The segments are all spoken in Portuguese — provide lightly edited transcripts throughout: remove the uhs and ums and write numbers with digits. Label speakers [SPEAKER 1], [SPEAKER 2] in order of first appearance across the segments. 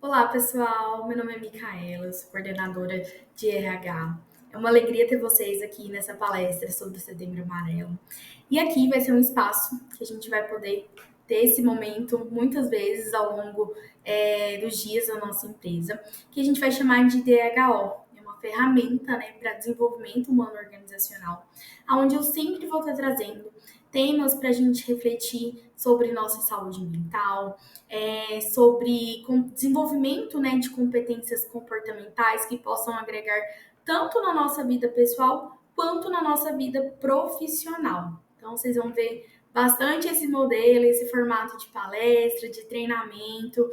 [SPEAKER 1] Olá, pessoal. Meu nome é Micaela, eu sou coordenadora de RH. É uma alegria ter vocês aqui nessa palestra sobre o Setembro Amarelo. E aqui vai ser um espaço que a gente vai poder ter esse momento muitas vezes ao longo dos dias da nossa empresa, que a gente vai chamar de DHO. É uma ferramenta, né, para desenvolvimento humano organizacional, onde eu sempre vou estar trazendo temas para a gente refletir sobre nossa saúde mental, sobre desenvolvimento, né, de competências comportamentais que possam agregar tanto na nossa vida pessoal quanto na nossa vida profissional. Então, vocês vão ver bastante esse modelo, esse formato de palestra, de treinamento,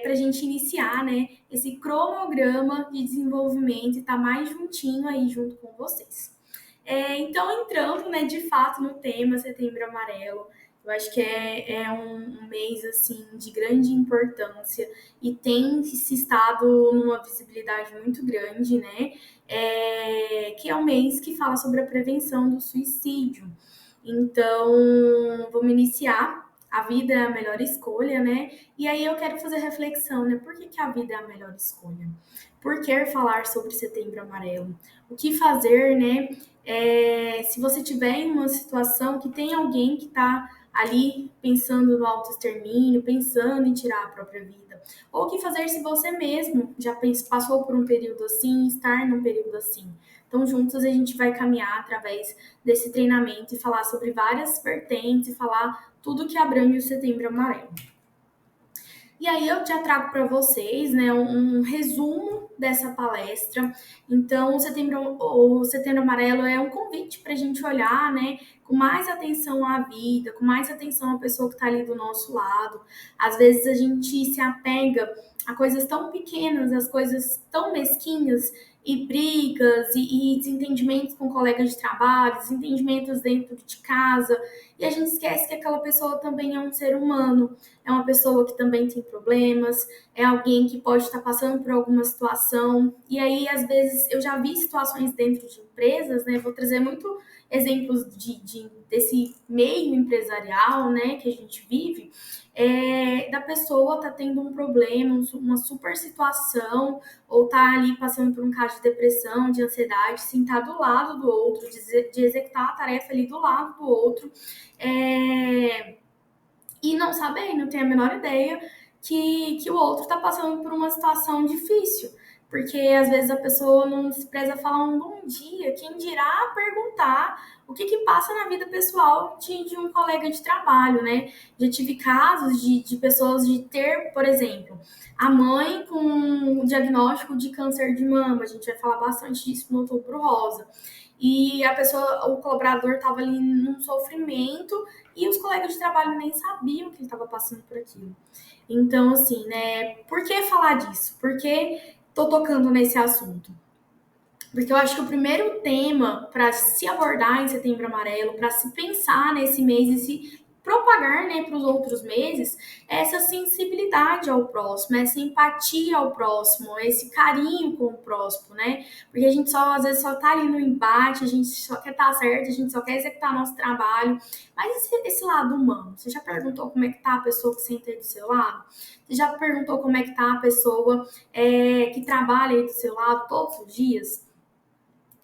[SPEAKER 1] para a gente iniciar, né, esse cronograma de desenvolvimento e estar mais juntinho aí junto com vocês. Então, entrando, né, de fato no tema Setembro Amarelo, eu acho que é um mês assim de grande importância e tem se estado numa visibilidade muito grande, né? Que é um mês que fala sobre a prevenção do suicídio. Então, vamos iniciar. A vida é a melhor escolha, né? E aí eu quero fazer reflexão, né? Por que a vida é a melhor escolha? Por que falar sobre Setembro Amarelo? O que fazer, né? Se você tiver em uma situação que tem alguém que está ali pensando no autoextermínio, pensando em tirar a própria vida. Ou o que fazer se você mesmo já passou por um período assim, estar num período assim. Então, juntos a gente vai caminhar através desse treinamento e falar sobre várias vertentes e falar tudo que abrange o Setembro Amarelo. E aí eu já trago para vocês, né, um resumo dessa palestra. Então, o Setembro Amarelo é um convite para a gente olhar, né, com mais atenção à vida, com mais atenção à pessoa que está ali do nosso lado. Às vezes a gente se apega a coisas tão pequenas, as coisas tão mesquinhas, e brigas e desentendimentos com colegas de trabalho, desentendimentos dentro de casa, e a gente esquece que aquela pessoa também é um ser humano, é uma pessoa que também tem problemas, é alguém que pode estar passando por alguma situação. E aí, às vezes, eu já vi situações dentro de empresas, né? Vou trazer muito exemplos desse meio empresarial, né, que a gente vive, da pessoa tá tendo um problema, uma super situação, ou tá ali passando por um caso de depressão, de ansiedade, sentar do lado do outro, de executar a tarefa ali do lado do outro, e não saber, não tem a menor ideia que o outro está passando por uma situação difícil. Porque às vezes a pessoa não se preza a falar um bom dia, quem dirá perguntar o que passa na vida pessoal de um colega de trabalho, né? Já tive casos de pessoas de ter, por exemplo, a mãe com um diagnóstico de câncer de mama, a gente vai falar bastante disso no Outubro Rosa. E a pessoa, o colaborador estava ali num sofrimento e os colegas de trabalho nem sabiam que ele estava passando por aquilo. Então, assim, né? Por que falar disso? Por que tô tocando nesse assunto? Porque eu acho que o primeiro tema para se abordar em Setembro Amarelo, para se pensar nesse mês e se propagar, né, para os outros meses, é essa sensibilidade ao próximo, essa empatia ao próximo, esse carinho com o próximo, né? Porque a gente só, às vezes, só tá ali no embate, a gente só quer estar certo, a gente só quer executar nosso trabalho. Mas esse lado humano, você já perguntou como é que tá a pessoa que senta aí do seu lado? Você já perguntou como é que tá a pessoa que trabalha aí do seu lado todos os dias?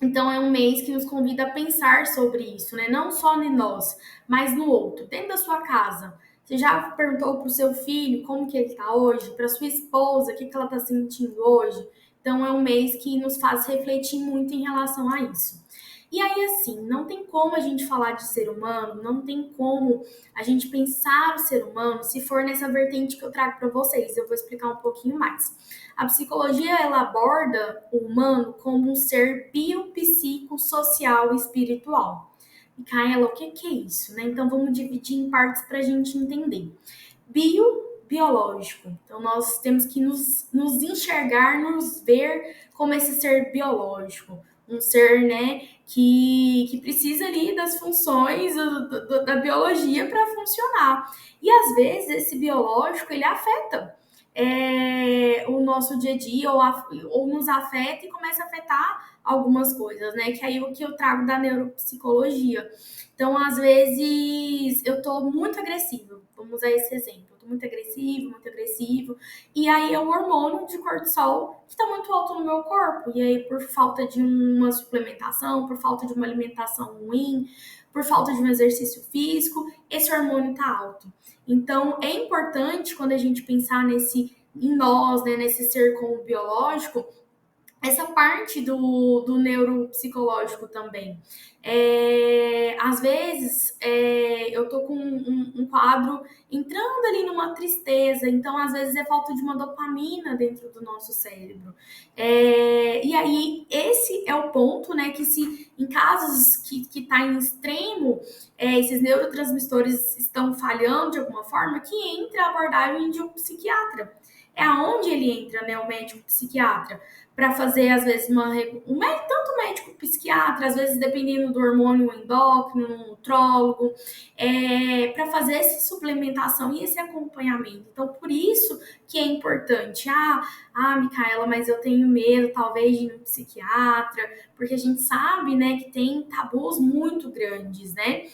[SPEAKER 1] Então, é um mês que nos convida a pensar sobre isso, né? Não só em nós, mas no outro, dentro da sua casa. Você já perguntou para o seu filho como que ele está hoje? Para sua esposa, o que ela está sentindo hoje? Então, é um mês que nos faz refletir muito em relação a isso. E aí, assim, não tem como a gente falar de ser humano, não tem como a gente pensar o ser humano se for nessa vertente que eu trago para vocês. Eu vou explicar um pouquinho mais. A psicologia ela aborda o humano como um ser biopsicossocial e espiritual. Micaela, o que é isso? Né? Então vamos dividir em partes para a gente entender. Biológico. Então nós temos que nos enxergar, nos ver como esse ser biológico. Um ser, né, que precisa ali das funções da biologia para funcionar. E às vezes esse biológico ele afeta o nosso dia a dia ou nos afeta e começa a afetar algumas coisas, né? Que aí o que eu trago da neuropsicologia. Então, às vezes, eu tô muito agressiva. Vamos usar esse exemplo. Eu muito agressivo, muito agressivo. E aí é o hormônio de cortisol que está muito alto no meu corpo. E aí, por falta de uma suplementação, por falta de uma alimentação ruim, por falta de um exercício físico, esse hormônio está alto. Então, é importante quando a gente pensar em nós, né, nesse ser como biológico, essa parte do neuropsicológico também. Às vezes, eu tô com um quadro entrando ali numa tristeza, então às vezes é falta de uma dopamina dentro do nosso cérebro. E aí, esse é o ponto, né, que se em casos que tá em extremo, esses neurotransmissores estão falhando de alguma forma, que entra a abordagem de um psiquiatra. É aonde ele entra, né, o médico psiquiatra para fazer, às vezes, tanto médico psiquiatra, às vezes, dependendo do hormônio endócrino, um nutrólogo, para fazer essa suplementação e esse acompanhamento. Então, por isso que é importante. Micaela, mas eu tenho medo, talvez, de ir no psiquiatra, porque a gente sabe, né, que tem tabus muito grandes, né?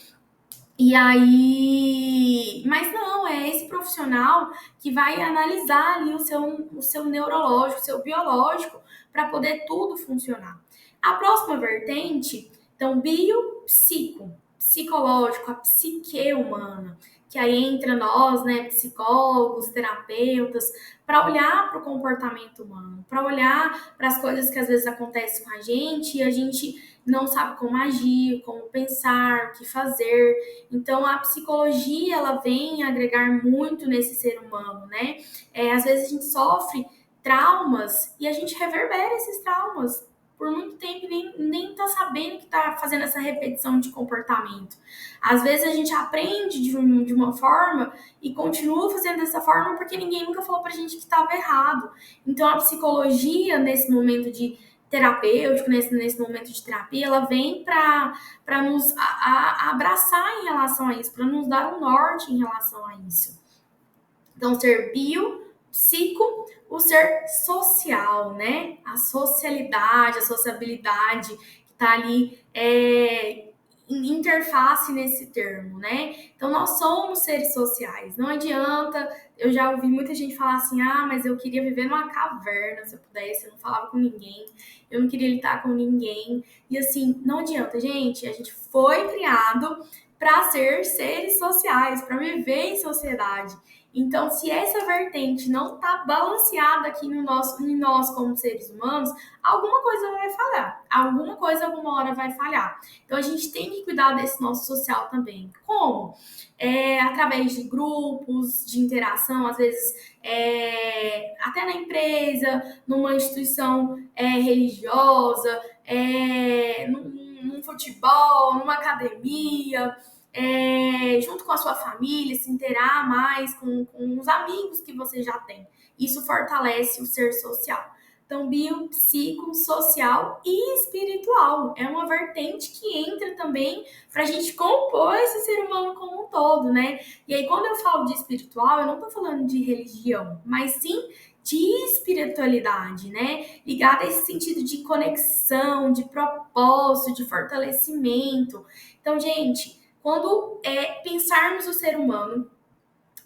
[SPEAKER 1] E aí, mas não, é esse profissional que vai analisar ali o seu neurológico, o seu biológico, para poder tudo funcionar. A próxima vertente, então, biopsico, psicológico, a psique humana, que aí entra nós, né, psicólogos, terapeutas, para olhar para o comportamento humano, para olhar para as coisas que às vezes acontecem com a gente e a gente não sabe como agir, como pensar, o que fazer. Então, a psicologia, ela vem agregar muito nesse ser humano, né? Às vezes a gente sofre traumas e a gente reverbera esses traumas por muito tempo e nem tá sabendo que tá fazendo essa repetição de comportamento. Às vezes a gente aprende de uma forma e continua fazendo dessa forma porque ninguém nunca falou pra gente que estava errado. Então, a psicologia, nesse momento de terapêutico, nesse momento de terapia, ela vem para nos abraçar em relação a isso, para nos dar um norte em relação a isso. Então, ser psico, o ser social, né? A socialidade, a sociabilidade que está ali em interface nesse termo, né? Então, nós somos seres sociais. Não adianta, eu já ouvi muita gente falar assim, mas eu queria viver numa caverna, se eu pudesse, eu não falava com ninguém, eu não queria lidar com ninguém. E assim, não adianta, gente, a gente foi criado para ser seres sociais, para viver em sociedade. Então, se essa vertente não está balanceada aqui em nós como seres humanos, alguma coisa vai falhar. Alguma coisa, alguma hora vai falhar. Então, a gente tem que cuidar desse nosso social também. Como? Através de grupos, de interação, às vezes até na empresa, numa instituição religiosa, num futebol, numa academia, junto com a sua família, se interar mais com os amigos que você já tem. Isso fortalece o ser social. Então, biopsicossocial e espiritual. É uma vertente que entra também para a gente compor esse ser humano como um todo, né? E aí, quando eu falo de espiritual, eu não estou falando de religião, mas sim de espiritualidade, né? Ligada a esse sentido de conexão, de propósito, de fortalecimento. Então, gente, quando pensarmos o ser humano,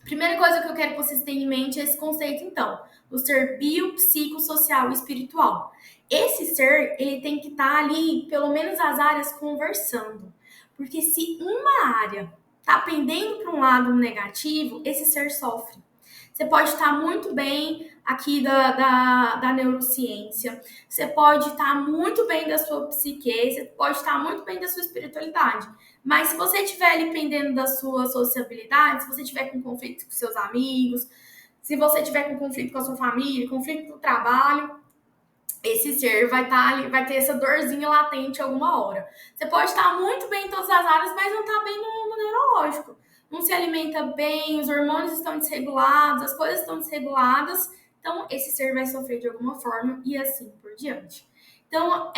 [SPEAKER 1] a primeira coisa que eu quero que vocês tenham em mente é esse conceito, então, do ser biopsicossocial e espiritual. Esse ser, ele tem que estar ali, pelo menos as áreas, conversando. Porque se uma área está pendendo para um lado negativo, esse ser sofre. Você pode estar muito bem aqui da neurociência, você pode estar muito bem da sua psique, você pode estar muito bem da sua espiritualidade. Mas se você estiver ali pendendo da sua sociabilidade, se você estiver com conflito com seus amigos, se você estiver com conflito com a sua família, conflito no trabalho, esse ser vai estar ali, vai ter essa dorzinha latente alguma hora. Você pode estar muito bem em todas as áreas, mas não está bem no neurológico. Não se alimenta bem, os hormônios estão desregulados, as coisas estão desreguladas. Então, esse ser vai sofrer de alguma forma e assim por diante. Então,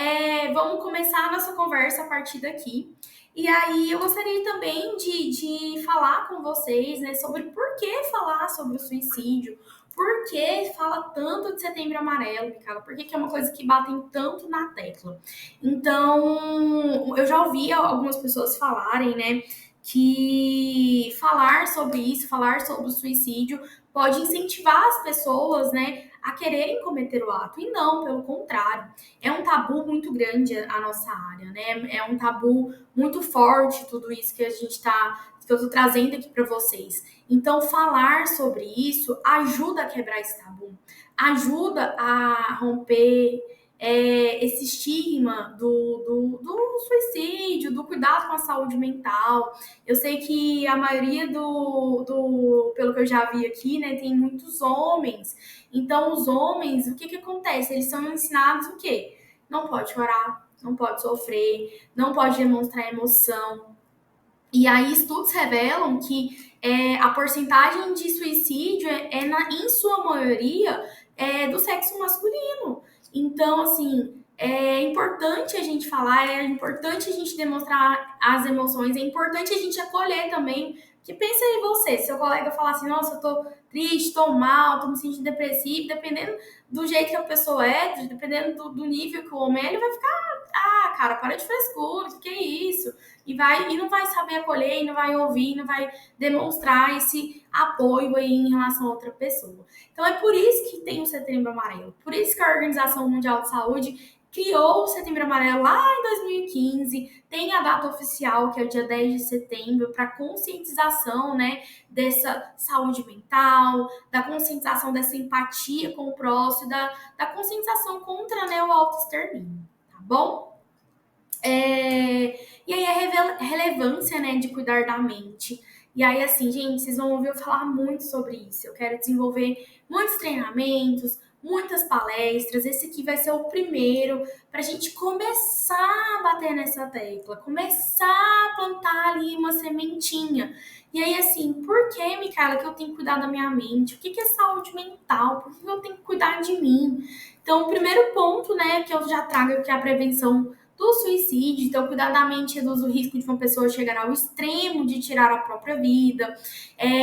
[SPEAKER 1] vamos começar a nossa conversa a partir daqui. E aí, eu gostaria também de falar com vocês, né, sobre por que falar sobre o suicídio, por que fala tanto de Setembro Amarelo, Micaela? Por que é uma coisa que batem tanto na tecla? Então, eu já ouvi algumas pessoas falarem, né, que falar sobre isso, falar sobre o suicídio, pode incentivar as pessoas, né, a quererem cometer o ato. E não, pelo contrário. É um tabu muito grande a nossa área, né? É um tabu muito forte tudo isso que que eu tô trazendo aqui para vocês. Então, falar sobre isso ajuda a quebrar esse tabu, ajuda a romper esse estigma do suicídio, do cuidado com a saúde mental. Eu sei que a maioria pelo que eu já vi aqui, né, tem muitos homens. Então, os homens, o que que acontece? Eles são ensinados o quê? Não pode chorar, não pode sofrer, não pode demonstrar emoção. E aí, estudos revelam que a porcentagem de suicídio em sua maioria, do sexo masculino. Então, assim, é importante a gente falar, é importante a gente demonstrar as emoções, é importante a gente acolher também. Que pensa em você, seu colega falar assim, nossa, eu tô triste, tô mal, tô me sentindo depressivo, dependendo do jeito que a pessoa é, dependendo do nível que o homem é, ele vai ficar, ah, cara, para de frescura, que é isso? E não vai saber acolher, e não vai ouvir, não vai demonstrar esse apoio aí em relação a outra pessoa. Então é por isso que tem o Setembro Amarelo, por isso que a Organização Mundial de Saúde criou o Setembro Amarelo lá em 2015, tem a data oficial, que é o dia 10 de setembro, para conscientização, né, dessa saúde mental, da conscientização dessa empatia com o próximo, da conscientização contra, né, o autoextermínio, tá bom? E aí a relevância, né, de cuidar da mente. E aí, assim, gente, vocês vão ouvir eu falar muito sobre isso. Eu quero desenvolver muitos treinamentos, muitas palestras. Esse aqui vai ser o primeiro para a gente começar a bater nessa tecla, começar a plantar ali uma sementinha. E aí, assim, por que, Micaela, que eu tenho que cuidar da minha mente? O que é saúde mental? Por que eu tenho que cuidar de mim? Então, o primeiro ponto, né, que eu já trago aqui é a prevenção do suicídio. Então, cuidar da mente reduz o risco de uma pessoa chegar ao extremo de tirar a própria vida,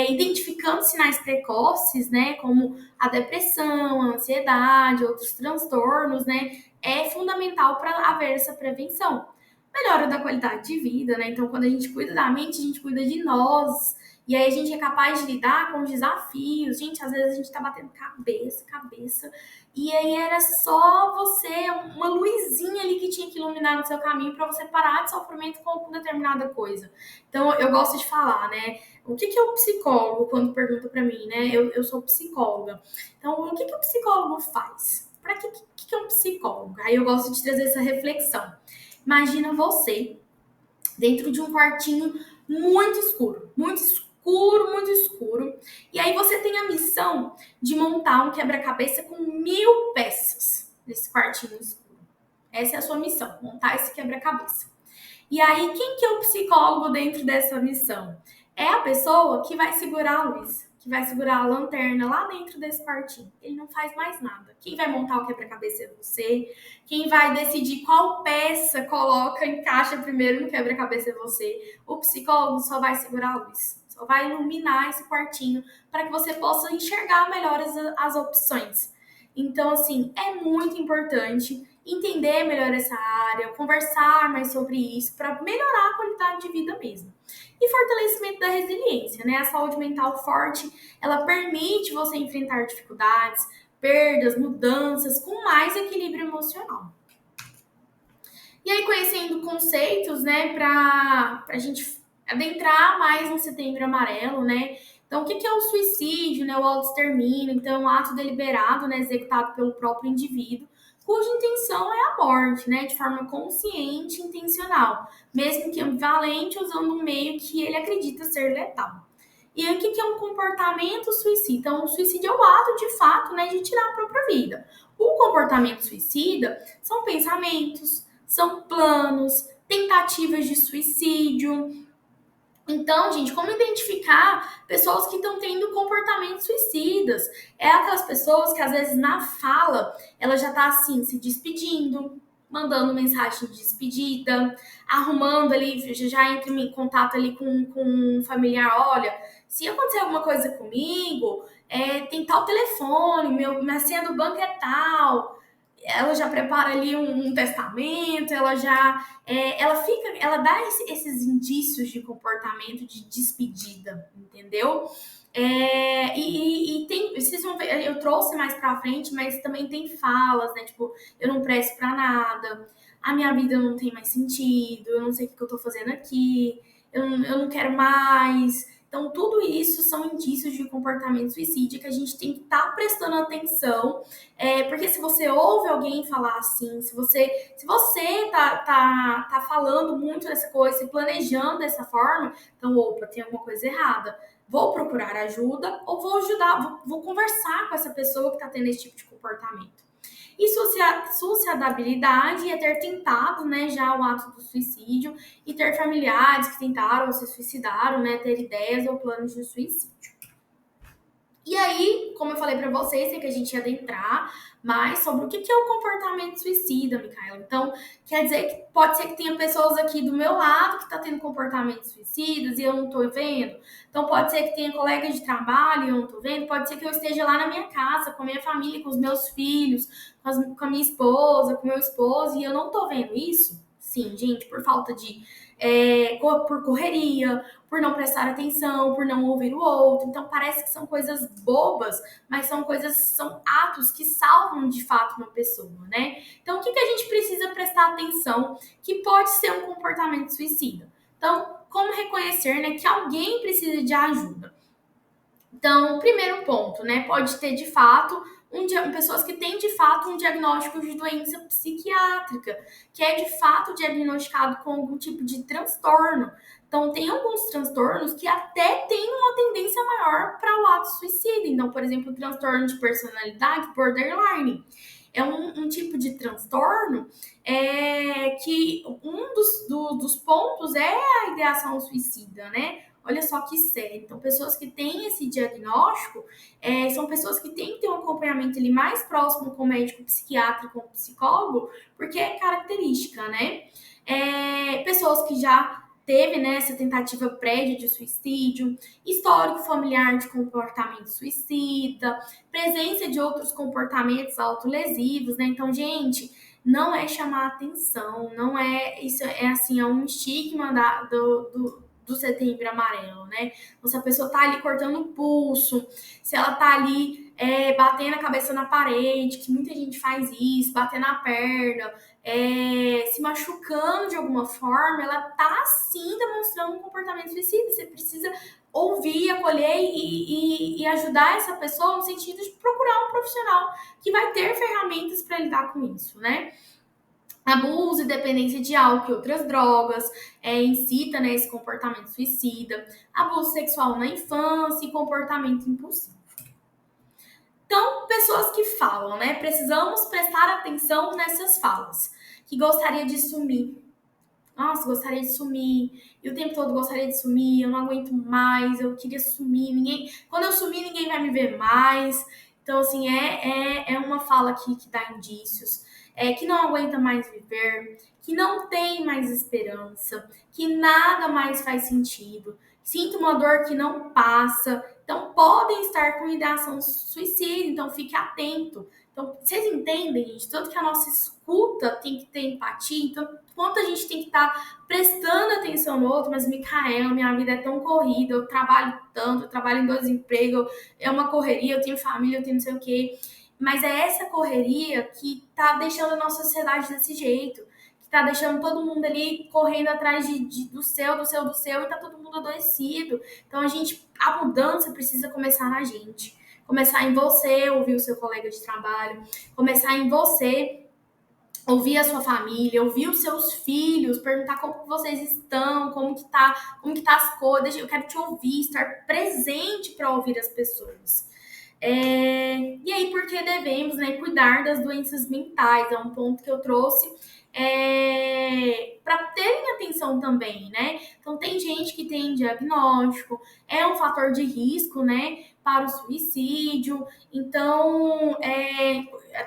[SPEAKER 1] identificando sinais precoces, né, como a depressão, a ansiedade, outros transtornos, né, é fundamental para haver essa prevenção. Melhora da qualidade de vida, né? Então, quando a gente cuida da mente, a gente cuida de nós. E aí a gente é capaz de lidar com os desafios. Gente, às vezes a gente tá batendo cabeça. E aí era só você, uma luzinha ali que tinha que iluminar no seu caminho para você parar de sofrimento com determinada coisa. Então, eu gosto de falar, né? O que é o psicólogo quando pergunta para mim, né? Eu sou psicóloga. Então, o que o psicólogo faz? Para que é um psicólogo? Aí eu gosto de trazer essa reflexão. Imagina você dentro de um quartinho muito escuro, muito escuro, muito escuro. E aí você tem a missão de montar um quebra-cabeça com 1.000 peças nesse quartinho escuro. Essa é a sua missão, montar esse quebra-cabeça. E aí, quem que é o psicólogo dentro dessa missão? É a pessoa que vai segurar a luz, que vai segurar a lanterna lá dentro desse quartinho. Ele não faz mais nada. Quem vai montar o quebra-cabeça é você. Quem vai decidir qual peça coloca, encaixa primeiro no quebra-cabeça é você. O psicólogo só vai segurar a luz, só vai iluminar esse quartinho para que você possa enxergar melhor as opções. Então, assim, é muito importante entender melhor essa área, conversar mais sobre isso para melhorar a qualidade de vida mesmo. E fortalecimento da resiliência, né? A saúde mental forte, ela permite você enfrentar dificuldades, perdas, mudanças com mais equilíbrio emocional. E aí, conhecendo conceitos, né, para a gente adentrar mais no Setembro Amarelo, né? Então, o que é o suicídio, né? O autoextermínio, então, um ato deliberado, né, executado pelo próprio indivíduo, cuja intenção é a morte, né, de forma consciente e intencional, mesmo que ambivalente, usando um meio que ele acredita ser letal. E aí, o que é um comportamento suicida? Então, o suicídio é o ato, de fato, né, de tirar a própria vida. O comportamento suicida são pensamentos, são planos, tentativas de suicídio. Então, gente, como identificar pessoas que estão tendo comportamentos suicidas? É aquelas pessoas que, às vezes, na fala, ela já tá assim, se despedindo, mandando mensagem de despedida, arrumando ali, já entra em contato ali com um familiar. Olha, se acontecer alguma coisa comigo, tem tal telefone, minha senha do banco é tal. ela já prepara ali um testamento, ela dá esses indícios de comportamento de despedida, entendeu? E tem, vocês vão ver, eu trouxe mais pra frente, mas também tem falas, né? Tipo, eu não presto pra nada, a minha vida não tem mais sentido, eu não sei o que eu tô fazendo aqui, eu não quero mais. Então, tudo isso são indícios de comportamento suicídio que a gente tem que estar prestando atenção, porque se você ouve alguém falar assim, se você tá falando muito dessa coisa, se planejando dessa forma, então, opa, tem alguma coisa errada. Vou procurar ajuda ou vou ajudar, vou conversar com essa pessoa que está tendo esse tipo de comportamento. E sociabilidade é ter tentado, né, já o ato do suicídio e ter familiares que tentaram ou se suicidaram, né, ter ideias ou planos de suicídio. E aí, como eu falei para vocês, tem que a gente adentrar mais sobre o que é o comportamento suicida, Micaela. Então, quer dizer que pode ser que tenha pessoas aqui do meu lado que tá tendo comportamentos suicidas e eu não tô vendo. Então, pode ser que tenha colegas de trabalho e eu não tô vendo. Pode ser que eu esteja lá na minha casa, com a minha família, com os meus filhos, com a minha esposa, com o meu esposo, e eu não tô vendo isso. Sim, gente, por falta de por correria, por não prestar atenção, por não ouvir o outro. Então parece que são coisas bobas, mas são atos que salvam de fato uma pessoa, né? Então o que a gente precisa prestar atenção que pode ser um comportamento suicida? Então, como reconhecer, né, que alguém precisa de ajuda? Então, primeiro ponto, né, pode ter de fato pessoas que têm de fato um diagnóstico de doença psiquiátrica, que é de fato diagnosticado com algum tipo de transtorno. Então, tem alguns transtornos que até têm uma tendência maior para o ato suicida. Então, por exemplo, o transtorno de personalidade borderline. É um tipo de transtorno que dos pontos é a ideação suicida, né? Olha só que sério. Então, pessoas que têm esse diagnóstico são pessoas que têm que ter um acompanhamento ali mais próximo com o médico psiquiatra, com o psicólogo, porque é característica, né? Pessoas que já teve, né, essa tentativa prévia de suicídio, histórico familiar de comportamento suicida, presença de outros comportamentos autolesivos, né? Então, gente, não é chamar atenção, não é isso, assim, é um estigma do setembro amarelo, né? Então, se a pessoa tá ali cortando o pulso, se ela tá ali batendo a cabeça na parede, que muita gente faz isso, batendo a perna, se machucando de alguma forma, ela tá sim demonstrando um comportamento suicida. Você precisa ouvir, acolher e ajudar essa pessoa no sentido de procurar um profissional que vai ter ferramentas para lidar com isso, né? Abuso e dependência de álcool e outras drogas incita, né, esse comportamento suicida, abuso sexual na infância e comportamento impulsivo. Então, pessoas que falam, né? Precisamos prestar atenção nessas falas. Que gostaria de sumir. Nossa, gostaria de sumir. E o tempo todo gostaria de sumir. Eu não aguento mais. Eu queria sumir. Quando eu sumir, ninguém vai me ver mais. Então, assim, é uma fala que dá indícios. Que não aguenta mais viver. Que não tem mais esperança. Que nada mais faz sentido. Sinto uma dor que não passa. Então, podem estar com ideação suicida. Então, fique atento. Então, vocês entendem, gente? Tanto que a nossa escuta tem que ter empatia. Então, quanto a gente tem que estar prestando atenção no outro. Mas, Micaela, minha vida é tão corrida. Eu trabalho tanto. Eu trabalho em 2 empregos. É uma correria. Eu tenho família. Eu tenho não sei o quê. Mas é essa correria que tá deixando a nossa sociedade desse jeito. Que tá deixando todo mundo ali correndo atrás do seu, e tá todo mundo adoecido. Então, a mudança precisa começar na gente. Começar em você, ouvir o seu colega de trabalho. Começar em você, ouvir a sua família, ouvir os seus filhos, perguntar como vocês estão, como que tá as coisas. Eu quero te ouvir, estar presente para ouvir as pessoas. E aí, porque devemos, né, cuidar das doenças mentais? É um ponto que eu trouxe para terem atenção também, né? Então, tem gente que tem diagnóstico, é um fator de risco, né, para o suicídio. Então,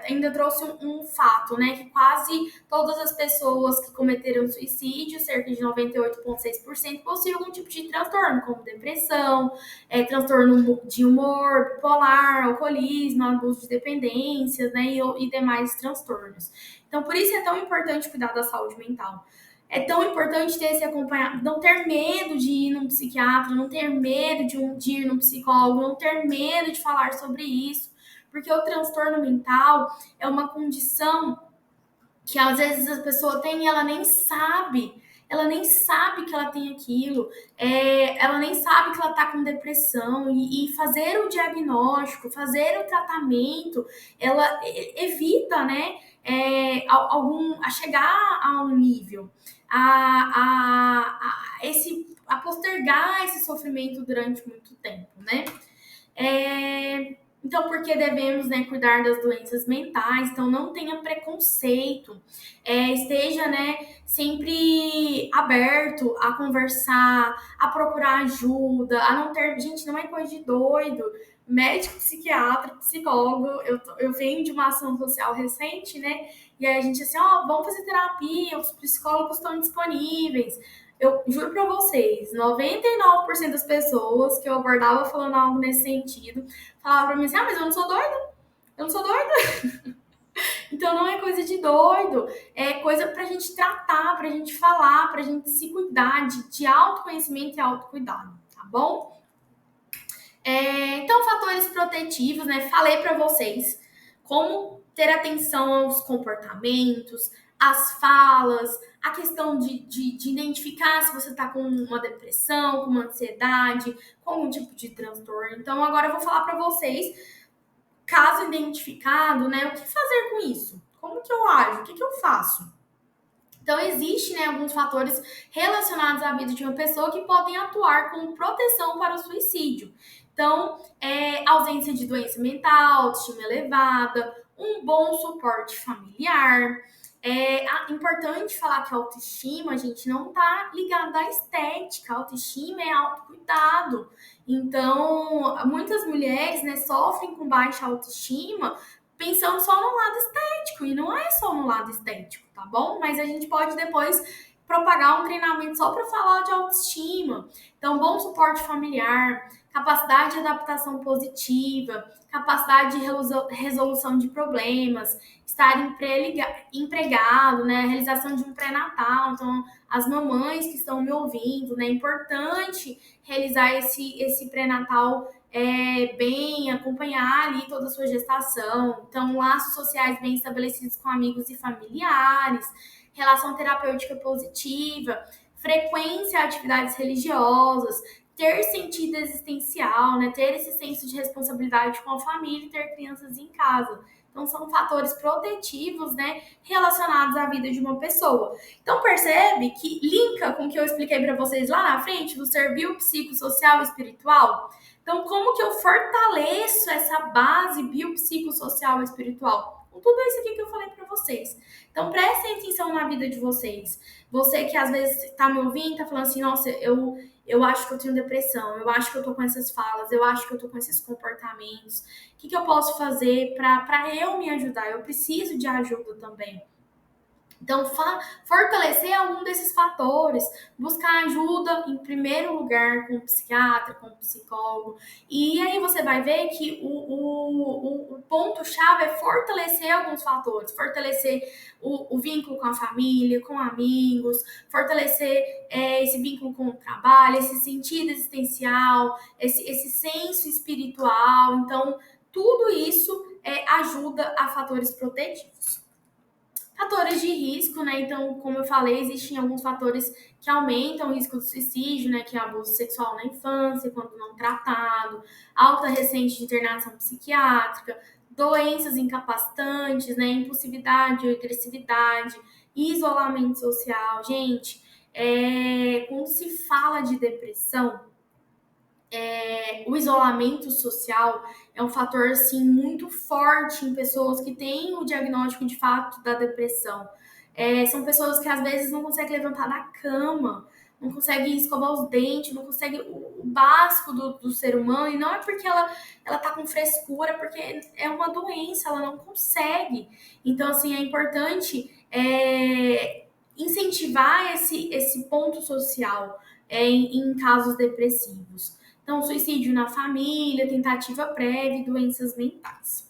[SPEAKER 1] ainda trouxe um fato, né? Que quase todas as pessoas que cometeram suicídio, cerca de 98,6%, possuem algum tipo de transtorno, como depressão, transtorno de humor, bipolar, alcoolismo, abuso de dependências, né? E demais transtornos. Então, por isso é tão importante cuidar da saúde mental. É tão importante ter esse acompanhamento, não ter medo de ir num psiquiatra, não ter medo de ir num psicólogo, não ter medo de falar sobre isso, porque o transtorno mental é uma condição que às vezes a pessoa tem e ela nem sabe que ela tem aquilo, ela nem sabe que ela tá com depressão, e fazer o diagnóstico, fazer o tratamento, ela evita, né, a chegar a um nível, a postergar esse sofrimento durante muito tempo, né? Então, porque devemos, né, cuidar das doenças mentais, então não tenha preconceito, esteja, né, sempre aberto a conversar, a procurar ajuda, a não ter, gente, não é coisa de doido, médico, psiquiatra, psicólogo, eu venho de uma ação social recente, né, e aí a gente assim, vamos fazer terapia, os psicólogos estão disponíveis. Eu juro pra vocês, 99% das pessoas que eu abordava falando algo nesse sentido, falava pra mim assim, mas eu não sou doida, eu não sou doida. Então não é coisa de doido, é coisa pra gente tratar, pra gente falar, pra gente se cuidar, de autoconhecimento e autocuidado, tá bom? Então, fatores protetivos, né? Falei pra vocês como ter atenção aos comportamentos, às falas, a questão de identificar se você tá com uma depressão, com uma ansiedade, com algum tipo de transtorno. Então, agora eu vou falar pra vocês, caso identificado, né, o que fazer com isso? Como que eu ajo? O que eu faço? Então, existe, né, alguns fatores relacionados à vida de uma pessoa que podem atuar como proteção para o suicídio. Então, ausência de doença mental, autoestima elevada, um bom suporte familiar. Importante falar que a autoestima, gente, não está ligada à estética. A autoestima é autocuidado. Então, muitas mulheres, né, sofrem com baixa autoestima pensando só no lado estético, e não é só no lado estético, tá bom? Mas a gente pode depois propagar um treinamento só para falar de autoestima. Então, bom suporte familiar, capacidade de adaptação positiva, capacidade de resolução de problemas, estar empregado, né? A realização de um pré-natal. Então, as mamães que estão me ouvindo, né? É importante realizar esse pré-natal bem, acompanhar ali toda a sua gestação. Então, laços sociais bem estabelecidos com amigos e familiares, relação terapêutica positiva, frequência a atividades religiosas, ter sentido existencial, né? Ter esse senso de responsabilidade com a família e ter crianças em casa. Então, são fatores protetivos, né, relacionados à vida de uma pessoa. Então, percebe que linka com o que eu expliquei para vocês lá na frente, do ser biopsicossocial e espiritual? Então, como que eu fortaleço essa base biopsicossocial e espiritual? Com tudo isso aqui que eu falei para vocês. Então, prestem atenção na vida de vocês. Você que às vezes está me ouvindo, está falando assim, nossa, eu acho que eu tenho depressão, eu acho que eu tô com essas falas, eu acho que eu tô com esses comportamentos. O que eu posso fazer para eu me ajudar? Eu preciso de ajuda também. Então, fortalecer algum desses fatores, buscar ajuda em primeiro lugar com o psiquiatra, com o psicólogo. E aí você vai ver que o ponto-chave é fortalecer alguns fatores, fortalecer o vínculo com a família, com amigos, fortalecer esse vínculo com o trabalho, esse sentido existencial, esse senso espiritual. Então, tudo isso ajuda a fatores protetivos. Fatores de risco, né? Então, como eu falei, existem alguns fatores que aumentam o risco de suicídio, né? Que é abuso sexual na infância, quando não tratado, alta recente de internação psiquiátrica, doenças incapacitantes, né? Impulsividade ou agressividade, isolamento social. Gente, quando se fala de depressão, o isolamento social é um fator assim muito forte em pessoas que têm o diagnóstico de fato da depressão. São pessoas que às vezes não conseguem levantar da cama não consegue escovar os dentes, não consegue o básico do ser humano, e não é porque ela tá com frescura, porque é uma doença, ela não consegue. Então, assim, é importante incentivar esse ponto social em casos depressivos. Então, suicídio na família, tentativa prévia e doenças mentais.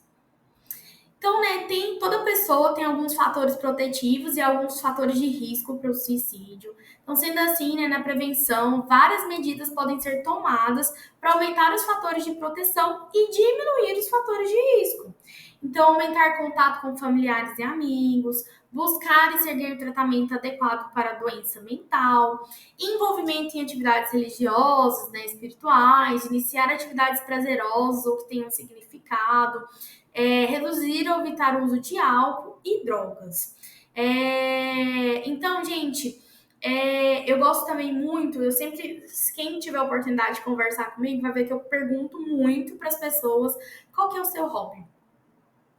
[SPEAKER 1] Então, né, toda pessoa tem alguns fatores protetivos e alguns fatores de risco para o suicídio. Então, sendo assim, né, na prevenção, várias medidas podem ser tomadas para aumentar os fatores de proteção e diminuir os fatores de risco. Então, aumentar contato com familiares e amigos, buscar e seguir tratamento adequado para a doença mental, envolvimento em atividades religiosas, né, espirituais, iniciar atividades prazerosas ou que tenham significado, reduzir ou evitar o uso de álcool e drogas. Então, gente, eu gosto também muito, eu sempre, quem tiver a oportunidade de conversar comigo, vai ver que eu pergunto muito para as pessoas qual que é o seu hobby.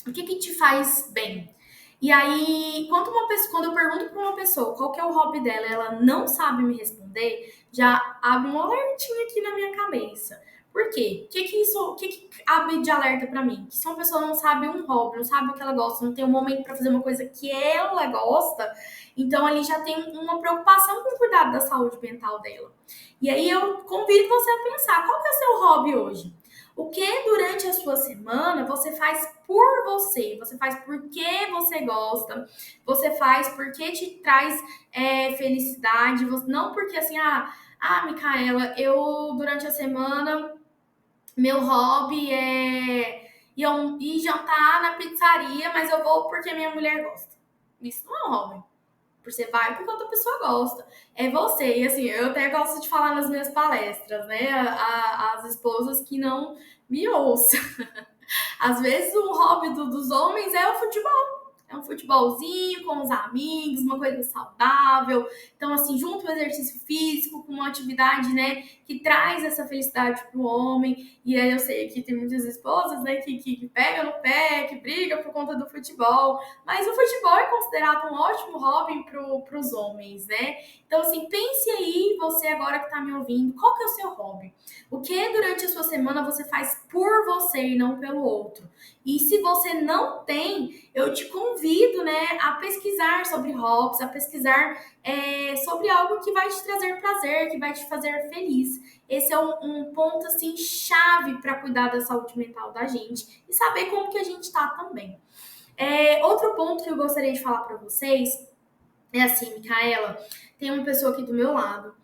[SPEAKER 1] O que te faz bem? E aí, quando eu pergunto para uma pessoa qual que é o hobby dela, ela não sabe me responder, já abre um alertinho aqui na minha cabeça. Por quê? O que abre de alerta para mim? Que se uma pessoa não sabe um hobby, não sabe o que ela gosta, não tem um momento para fazer uma coisa que ela gosta, então ali já tem uma preocupação com o cuidado da saúde mental dela. E aí eu convido você a pensar, qual que é o seu hobby hoje? O que durante a sua semana você faz por você? Você faz porque você gosta, você faz porque te traz felicidade, não porque assim, Micaela, eu durante a semana, meu hobby é ir jantar na pizzaria, mas eu vou porque minha mulher gosta. Isso não é um hobby. Você vai porque outra pessoa gosta. É você. E assim, eu até gosto de falar nas minhas palestras, né? As esposas que não me ouçam. Às vezes o hobby dos homens é o futebol. É um futebolzinho com os amigos, uma coisa saudável. Então, assim, junto o exercício físico com uma atividade, né, que traz essa felicidade pro homem. E aí eu sei que tem muitas esposas, né, que pegam no pé, que brigam por conta do futebol. Mas o futebol é considerado um ótimo hobby pros homens, né? Então, assim, pense aí, você agora que tá me ouvindo, qual que é o seu hobby? O que durante a sua semana você faz por você e não pelo outro? E se você não tem, eu te convido, né, a pesquisar sobre hobbies, a pesquisar sobre algo que vai te trazer prazer, que vai te fazer feliz. Esse é um ponto assim chave para cuidar da saúde mental da gente e saber como que a gente está também. Outro ponto que eu gostaria de falar para vocês é assim, Micaela, tem uma pessoa aqui do meu lado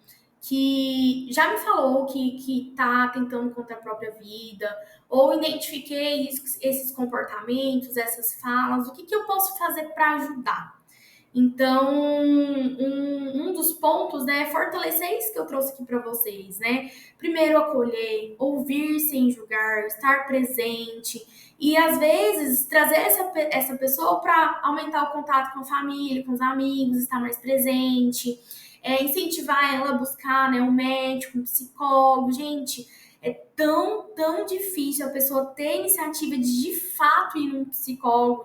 [SPEAKER 1] que já me falou que tá tentando contra a própria vida, ou identifiquei esses comportamentos, essas falas, o que eu posso fazer para ajudar? Então, um dos pontos, né, é fortalecer isso que eu trouxe aqui para vocês, né? Primeiro, acolher, ouvir sem julgar, estar presente e, às vezes, trazer essa pessoa para aumentar o contato com a família, com os amigos, estar mais presente, incentivar ela a buscar, né, um médico, um psicólogo. Gente, é tão difícil a pessoa ter iniciativa de fato ir num psicólogo,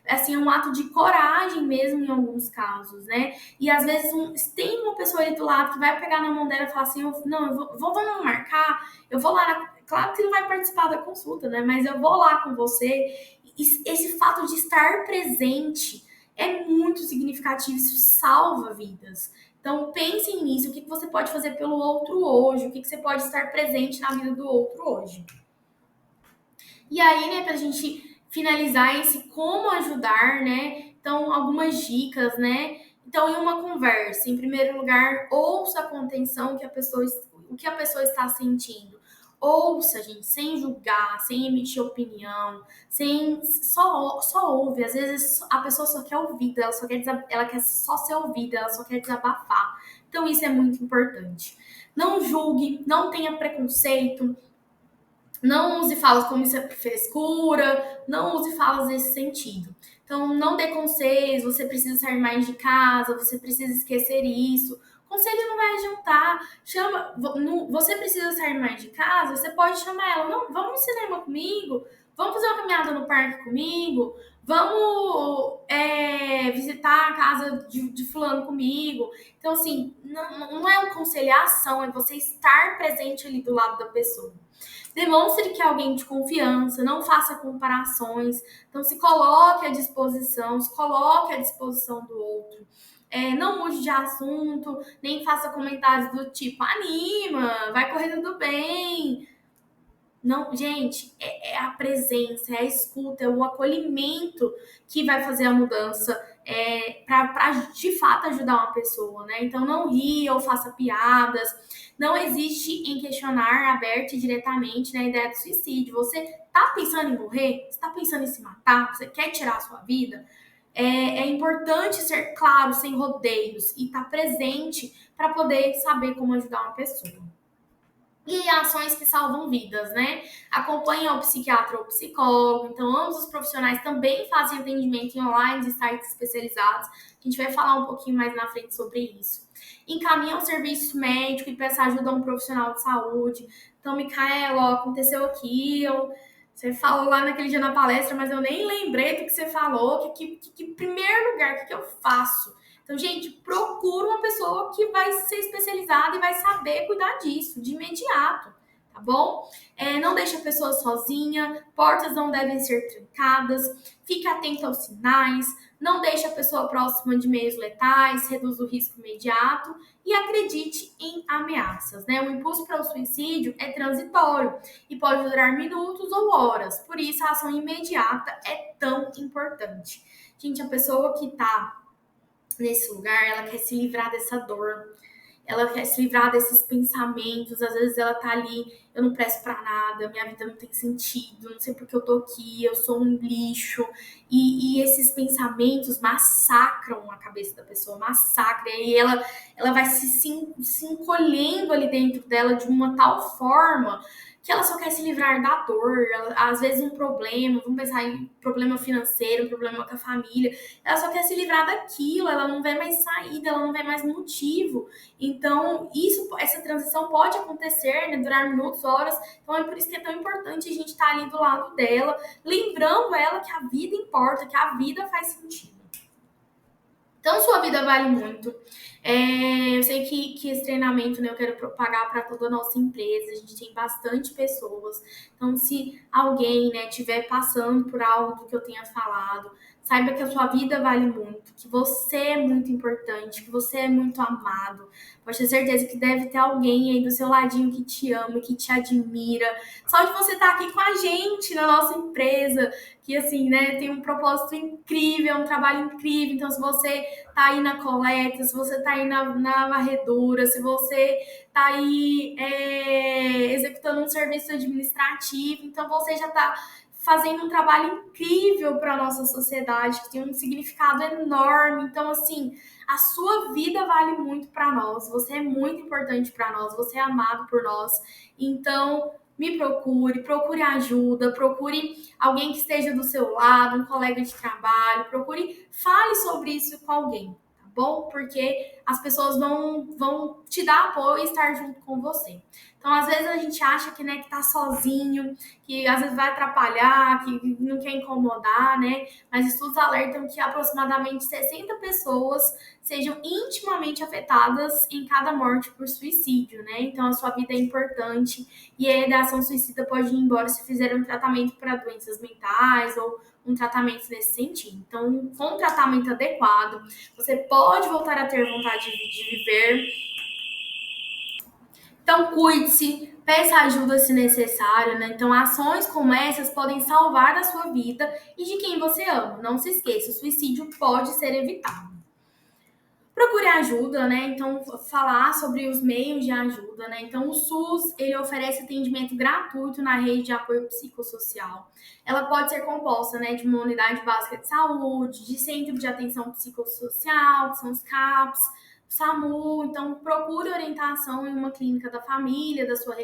[SPEAKER 1] assim, é um ato de coragem mesmo em alguns casos, né? E às vezes tem uma pessoa ali do lado que vai pegar na mão dela e falar assim, vamos marcar, eu vou lá, claro que você não vai participar da consulta, né? Mas eu vou lá com você. Esse fato de estar presente é muito significativo, isso salva vidas. Então, pensem nisso, o que você pode fazer pelo outro hoje, o que você pode estar presente na vida do outro hoje. E aí, né, pra gente finalizar esse como ajudar, né? Então, algumas dicas, né? Então, em uma conversa, em primeiro lugar, ouça com atenção o que a pessoa está sentindo. Ouça, gente, sem julgar, sem emitir opinião, só ouve. Às vezes a pessoa só quer ouvir, ela quer só ser ouvida, ela só quer desabafar. Então, isso é muito importante. Não julgue, não tenha preconceito, não use falas como isso é frescura, não use falas nesse sentido. Então, não dê conselhos, você precisa sair mais de casa, você precisa esquecer isso. Conselho não vai adiantar. Você precisa sair mais de casa, você pode chamar ela, não, vamos no cinema comigo, vamos fazer uma caminhada no parque comigo? Vamos visitar a casa de fulano comigo? Então, assim, não é um conselho, é ação, é você estar presente ali do lado da pessoa. Demonstre que é alguém de confiança, não faça comparações. Então, se coloque à disposição, se coloque à disposição do outro. Não mude de assunto, nem faça comentários do tipo, anima, vai correr tudo bem. Não, gente, é a presença, é a escuta, é o acolhimento que vai fazer a mudança para de fato ajudar uma pessoa, né? Então não ria ou faça piadas. Não existe em questionar aberto e diretamente na ideia do suicídio. Você tá pensando em morrer? Você tá pensando em se matar? Você quer tirar a sua vida? É importante ser claro, sem rodeios, e estar presente para poder saber como ajudar uma pessoa. E ações que salvam vidas, né? Acompanha o psiquiatra ou o psicólogo. Então, ambos os profissionais também fazem atendimento em online e sites especializados. A gente vai falar um pouquinho mais na frente sobre isso. Encaminha um serviço médico e peça ajuda a um profissional de saúde. Então, Micaela, ó, aconteceu aqui, você falou lá naquele dia na palestra, mas eu nem lembrei do que você falou. Que primeiro lugar, o que eu faço? Então, gente, procura uma pessoa que vai ser especializada e vai saber cuidar disso de imediato, tá bom? Não deixe a pessoa sozinha, portas não devem ser trancadas, fique atento aos sinais, não deixe a pessoa próxima de meios letais, reduz o risco imediato e acredite em ameaças, né? O impulso para o suicídio é transitório e pode durar minutos ou horas, por isso a ação imediata é tão importante. Gente, a pessoa que tá nesse lugar, ela quer se livrar dessa dor, ela quer se livrar desses pensamentos. Às vezes ela tá ali, eu não presto pra nada, minha vida não tem sentido, não sei porque eu tô aqui, eu sou um lixo. E esses pensamentos massacram a cabeça da pessoa, massacram. E aí ela vai se encolhendo ali dentro dela de uma tal forma que ela só quer se livrar da dor. Às vezes um problema, vamos pensar em problema financeiro, um problema com a família, ela só quer se livrar daquilo, ela não vê mais saída, ela não vê mais motivo. Então, essa transição pode acontecer, né, durar minutos, horas. Então, é por isso que é tão importante a gente estar ali do lado dela, lembrando ela que a vida importa, que a vida faz sentido. Então, sua vida vale muito. Eu sei que esse treinamento, né, eu quero propagar para toda a nossa empresa. A gente tem bastante pessoas. Então, se alguém, né, estiver passando por algo do que eu tenha falado, saiba que a sua vida vale muito, que você é muito importante, que você é muito amado. Pode ter certeza que deve ter alguém aí do seu ladinho que te ama, que te admira. Só de você estar aqui com a gente na nossa empresa, que assim, né, tem um propósito incrível, um trabalho incrível. Então, se você tá aí na coleta, se você tá aí na varredura, se você tá aí executando um serviço administrativo, então você já tá fazendo um trabalho incrível para a nossa sociedade, que tem um significado enorme. Então, assim, a sua vida vale muito para nós, você é muito importante para nós, você é amado por nós. Então, me procure ajuda, procure alguém que esteja do seu lado, um colega de trabalho, fale sobre isso com alguém, tá bom? Porque as pessoas vão te dar apoio e estar junto com você. Então, às vezes a gente acha que, né, que tá sozinho, que às vezes vai atrapalhar, que não quer incomodar, né? Mas estudos alertam que aproximadamente 60 pessoas sejam intimamente afetadas em cada morte por suicídio, né? Então, a sua vida é importante e a ideação suicida pode ir embora se fizer um tratamento para doenças mentais ou um tratamento nesse sentido. Então, com um tratamento adequado, você pode voltar a ter vontade de viver. Então, cuide-se, peça ajuda se necessário, né? Então, ações como essas podem salvar a sua vida e de quem você ama. Não se esqueça, o suicídio pode ser evitado. Procure ajuda, né? Então, falar sobre os meios de ajuda, né? Então, o SUS, ele oferece atendimento gratuito na rede de apoio psicossocial. Ela pode ser composta, né, de uma unidade básica de saúde, de centro de atenção psicossocial, que são os CAPs, SAMU. Então, procure orientação em uma clínica da família, da sua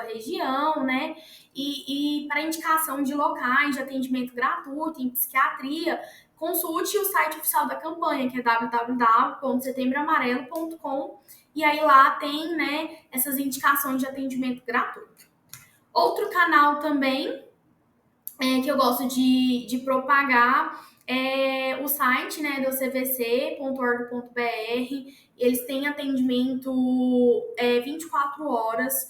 [SPEAKER 1] região, né? E para indicação de locais de atendimento gratuito em psiquiatria, consulte o site oficial da campanha, que é www.setembroamarelo.com, e aí lá tem, né, essas indicações de atendimento gratuito. Outro canal também que eu gosto de propagar é o site, né, do cvc.org.br. Eles têm atendimento 24 horas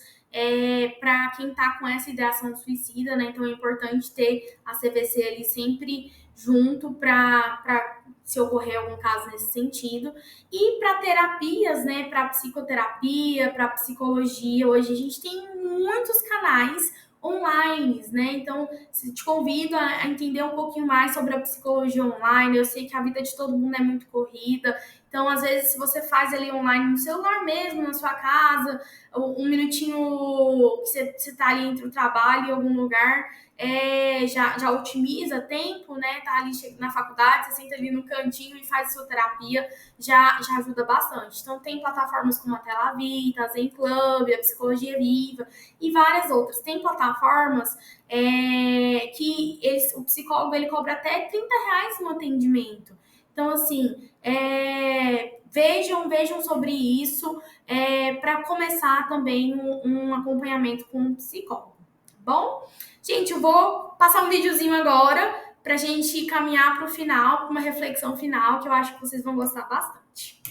[SPEAKER 1] para quem está com essa ideação suicida, né? Então é importante ter a CVC ali sempre junto para se ocorrer algum caso nesse sentido. E para terapias, né, para psicoterapia, para psicologia, hoje a gente tem muitos canais online, né? Então, te convido a entender um pouquinho mais sobre a psicologia online. Eu sei que a vida de todo mundo é muito corrida. Então, às vezes, se você faz ali online no celular mesmo, na sua casa, um minutinho que você está ali entre o trabalho e algum lugar, já otimiza tempo, né? Tá ali na faculdade, você senta ali no cantinho e faz a sua terapia, já ajuda bastante. Então, tem plataformas como a Tela Vita, a Zen Club, a Psicologia Viva e várias outras. Tem plataformas que o psicólogo ele cobra até R$ 30 no atendimento. Então, assim, vejam sobre isso para começar também um acompanhamento com um psicólogo. Tá bom? Gente, eu vou passar um videozinho agora para a gente caminhar para o final, para uma reflexão final, que eu acho que vocês vão gostar bastante.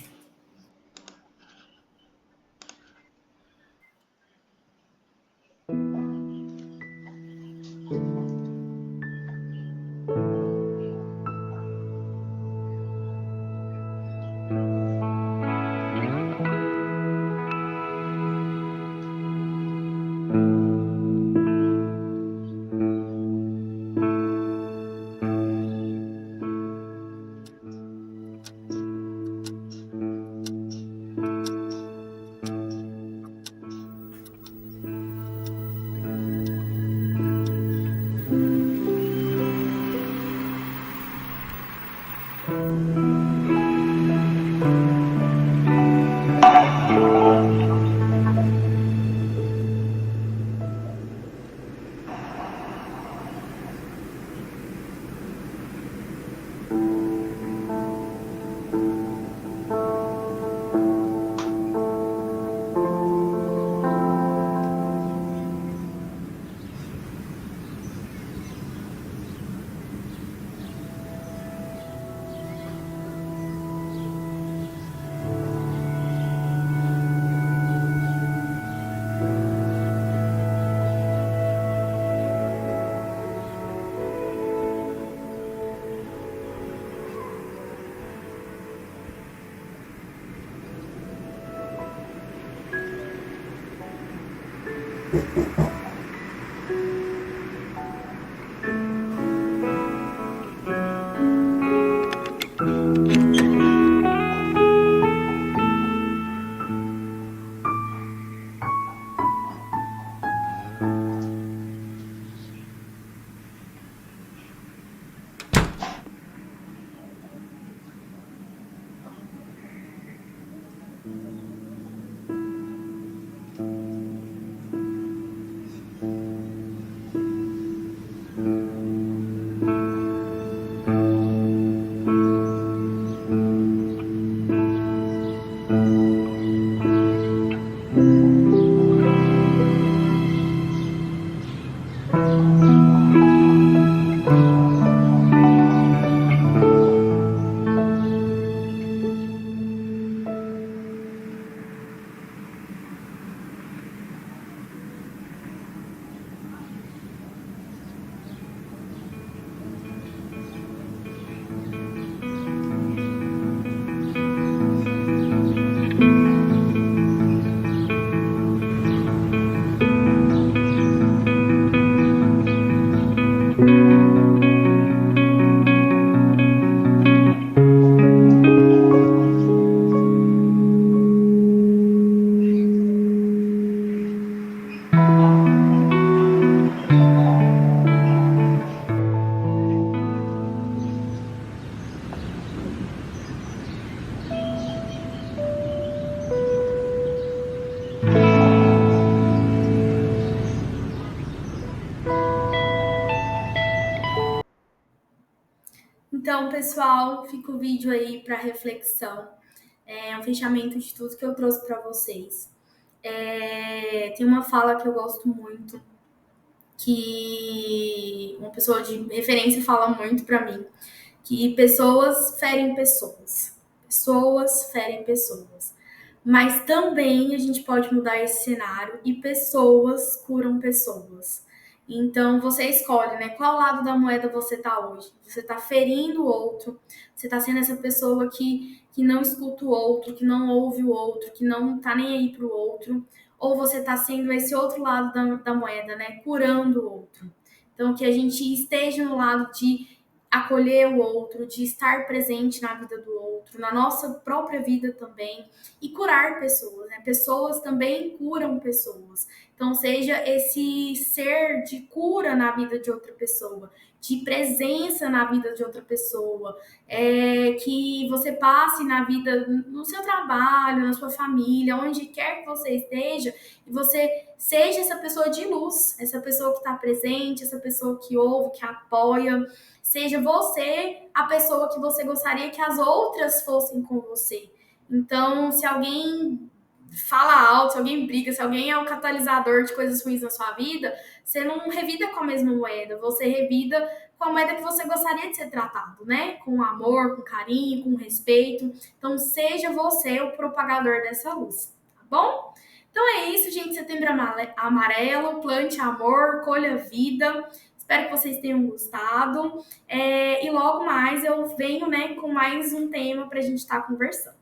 [SPEAKER 1] Então, pessoal, fica o vídeo aí para reflexão. É um fechamento de tudo que eu trouxe para vocês. Tem uma fala que eu gosto muito, que uma pessoa de referência fala muito para mim, que pessoas ferem pessoas. Pessoas ferem pessoas. Mas também a gente pode mudar esse cenário e pessoas curam pessoas. Então você escolhe, né? Qual lado da moeda você tá hoje? Você tá ferindo o outro, você tá sendo essa pessoa que não escuta o outro, que não ouve o outro, que não tá nem aí pro outro, ou você tá sendo esse outro lado da moeda, né? Curando o outro. Então que a gente esteja no lado de acolher o outro, de estar presente na vida do outro, na nossa própria vida também, e curar pessoas, né? Pessoas também curam pessoas. Então, seja esse ser de cura na vida de outra pessoa, de presença na vida de outra pessoa, que você passe na vida, no seu trabalho, na sua família, onde quer que você esteja, e você seja essa pessoa de luz, essa pessoa que está presente, essa pessoa que ouve, que apoia. Seja você a pessoa que você gostaria que as outras fossem com você. Então, se alguém fala alto, se alguém briga, se alguém é o catalisador de coisas ruins na sua vida, você não revida com a mesma moeda, você revida com a moeda que você gostaria de ser tratado, né? Com amor, com carinho, com respeito. Então, seja você o propagador dessa luz, tá bom? Então é isso, gente. Setembro amarelo, plante amor, colha vida. Espero que vocês tenham gostado. E logo mais eu venho, né, com mais um tema para a gente estar conversando.